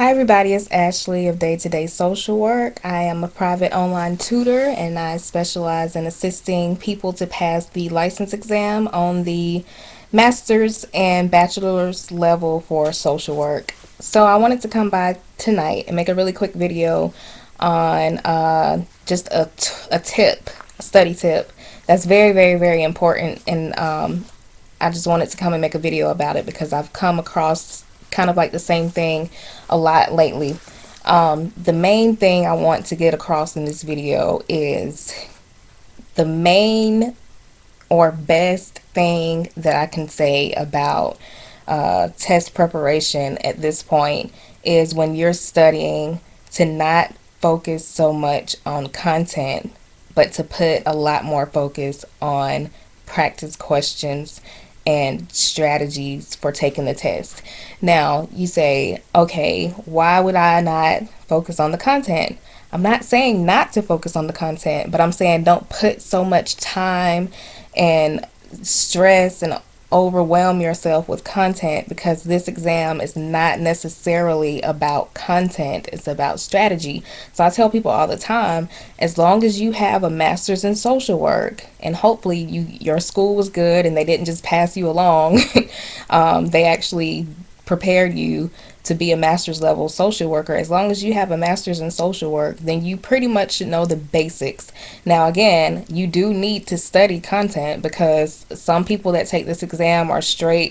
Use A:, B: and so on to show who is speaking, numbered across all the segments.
A: Hi everybody, it's Ashley of Day to Day Social Work. I am a private online tutor and I specialize in assisting people to pass the license exam on the master's and bachelor's level for social work. So I wanted to come by tonight and make a really quick video on just a tip, a study tip that's very, very, very important. And I just wanted to come and make a video about it because I've come across kind of like the same thing a lot lately. The main thing I want to get across in this video is the main or best thing that I can say about test preparation at this point is when you're studying to not focus so much on content, but to put a lot more focus on practice questions and strategies for taking the test. Now, you say, okay, why would I not focus on the content? I'm not saying not to focus on the content, but I'm saying don't put so much time and stress and overwhelm yourself with content, because this exam is not necessarily about content, it's about strategy. So I tell people all the time, as long as you have a master's in social work and hopefully your school was good and they didn't just pass you along, they actually prepared you to be a master's level social worker. As long as you have a master's in social work, then you pretty much should know the basics. Now again, you do need to study content, because some people that take this exam are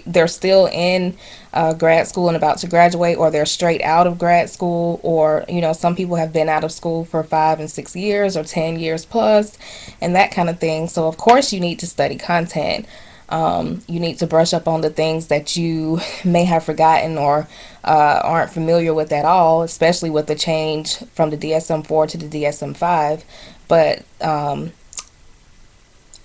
A: they're still in grad school and about to graduate, or they're straight out of grad school, or some people have been out of school for 5 and 6 years or 10 years plus, and that kind of thing. So of course you need to study content. You need to brush up on the things that you may have forgotten or aren't familiar with at all, especially with the change from the DSM-4 to the DSM-5. But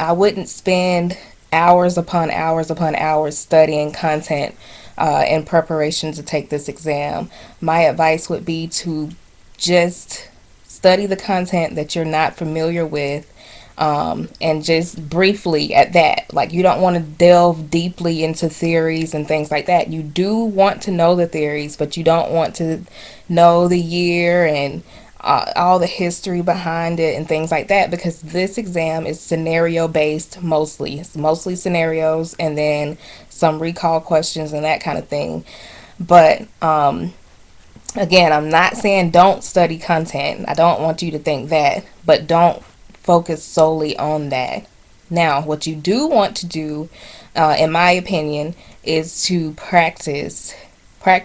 A: I wouldn't spend hours upon hours upon hours studying content in preparation to take this exam. My advice would be to just study the content that you're not familiar with, and just briefly at that. Like, you don't want to delve deeply into theories and things like that. You do want to know the theories, but you don't want to know the year and all the history behind it and things like that, because this exam is scenario based mostly. It's mostly scenarios and then some recall questions and that kind of thing. But again, I'm not saying don't study content. I don't want you to think that, but don't focus solely on that. Now, what you do want to do, in my opinion, is to practice. I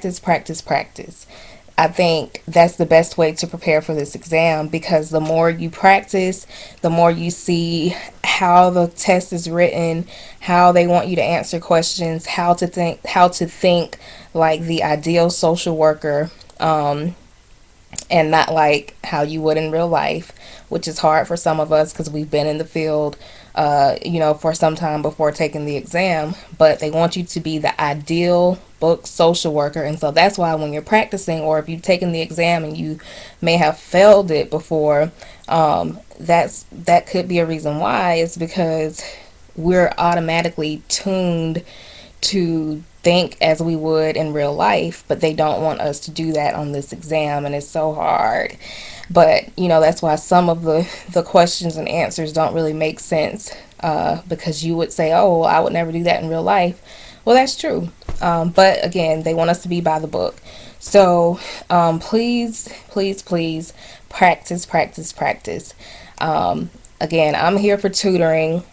A: think that's the best way to prepare for this exam, because the more you practice, the more you see how the test is written, how they want you to answer questions, how to think like the ideal social worker, and not like how you would in real life, which is hard for some of us because we've been in the field, for some time before taking the exam. But they want you to be the ideal book social worker. And so that's why when you're practicing, or if you've taken the exam and you may have failed it before, that could be a reason why. Is because we're automatically tuned to think as we would in real life, but they don't want us to do that on this exam, and it's so hard. But that's why some of the questions and answers don't really make sense, because you would say, oh, well, I would never do that in real life. Well, that's true, but again, they want us to be by the book. So please practice. Again, I'm here for tutoring,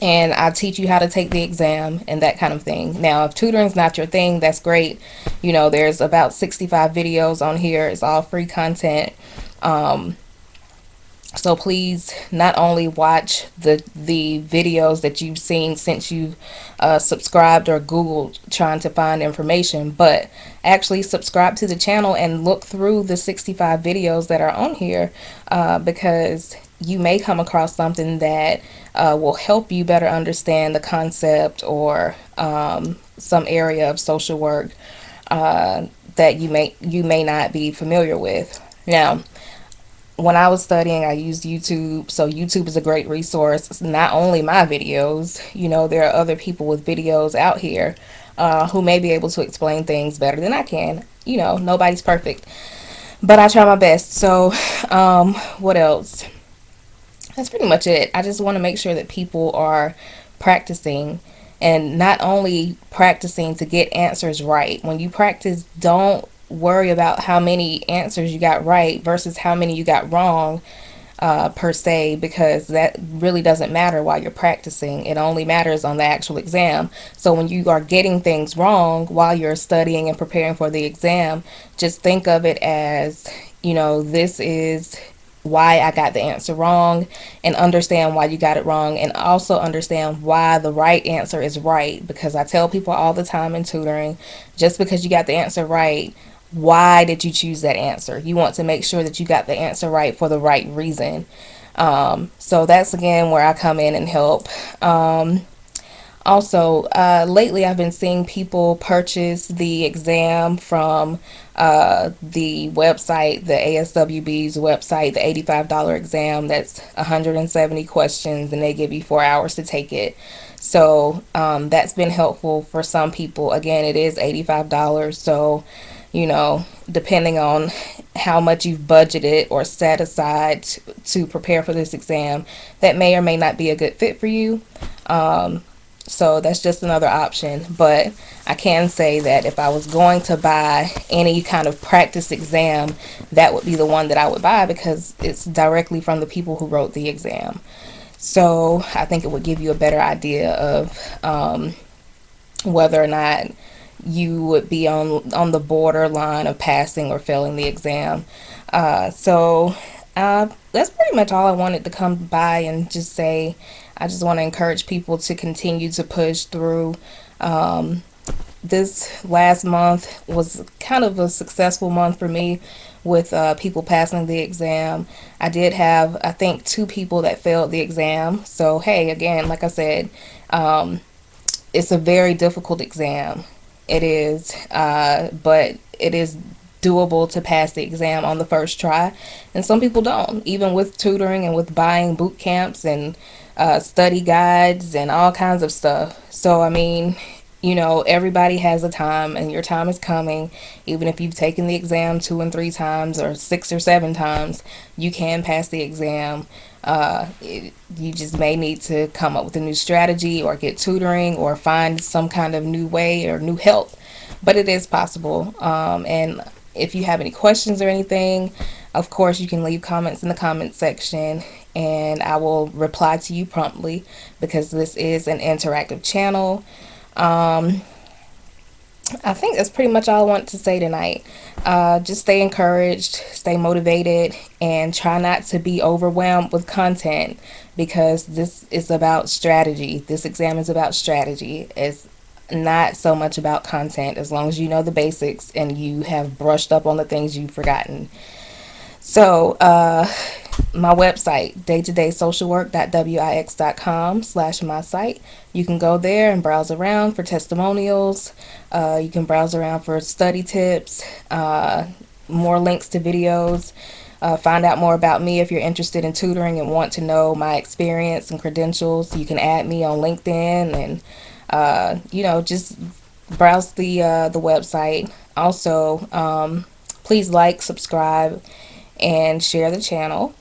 A: and I teach you how to take the exam and that kind of thing. Now, if tutoring's not your thing, that's great. There's about 65 videos on here. It's all free content. So please not only watch the videos that you've seen since you subscribed or Googled trying to find information, but actually subscribe to the channel and look through the 65 videos that are on here, because you may come across something that will help you better understand the concept, or some area of social work that you may not be familiar with. Now, when I was studying, I used YouTube. So YouTube is a great resource. It's not only my videos, there are other people with videos out here. who may be able to explain things better than I can. You know, nobody's perfect, but I try my best. So, what else? That's pretty much it. I just want to make sure that people are practicing, and not only practicing to get answers right. When you practice, don't worry about how many answers you got right versus how many you got wrong, per se, because that really doesn't matter while you're practicing. It only matters on the actual exam. So when you are getting things wrong while you're studying and preparing for the exam, just think of it as, you know, this is why I got the answer wrong, and understand why you got it wrong, and also understand why the right answer is right. Because I tell people all the time in tutoring, just because you got the answer right, why did you choose that answer? You want to make sure that you got the answer right for the right reason. So that's again where I come in and help. Also, lately I've been seeing people purchase the exam from the website, the ASWB's website, the $85 exam. That's 170 questions, and they give you 4 hours to take it. So that's been helpful for some people. Again, it is $85. So, you know, depending on how much you've budgeted or set aside to prepare for this exam, that may or may not be a good fit for you. So that's just another option. But I can say that if I was going to buy any kind of practice exam, that would be the one that I would buy, because it's directly from the people who wrote the exam. So I think it would give you a better idea of whether or not you would be on the borderline of passing or failing the exam. That's pretty much all I wanted to come by and just say. I just want to encourage people to continue to push through. This last month was kind of a successful month for me with people passing the exam. I did have, I think, 2 people that failed the exam. So, hey, again, like I said, it's a very difficult exam. It is, but it is doable to pass the exam on the first try. And some people don't, even with tutoring and with buying boot camps and study guides and all kinds of stuff. So, I mean, you know, everybody has a time, and your time is coming. Even if you've taken the exam 2 and 3 times or 6 or 7 times, you can pass the exam. You just may need to come up with a new strategy or get tutoring or find some kind of new way or new help. But it is possible. And if you have any questions or anything, of course, you can leave comments in the comment section, and I will reply to you promptly, because this is an interactive channel. I think that's pretty much all I want to say tonight. Just stay encouraged, stay motivated, and try not to be overwhelmed with content, because this is about strategy. This exam is about strategy. It's not so much about content, as long as you know the basics and you have brushed up on the things you've forgotten. So, my website, daytodaysocialwork.wix.com/my site. You can go there and browse around for testimonials. You can browse around for study tips, more links to videos. Find out more about me if you're interested in tutoring and want to know my experience and credentials. You can add me on LinkedIn, and you know, just browse the website. Also, please like, subscribe, and share the channel.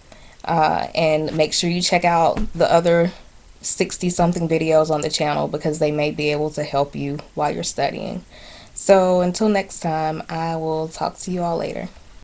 A: And make sure you check out the other 60 something videos on the channel, because they may be able to help you while you're studying. So until next time, I will talk to you all later.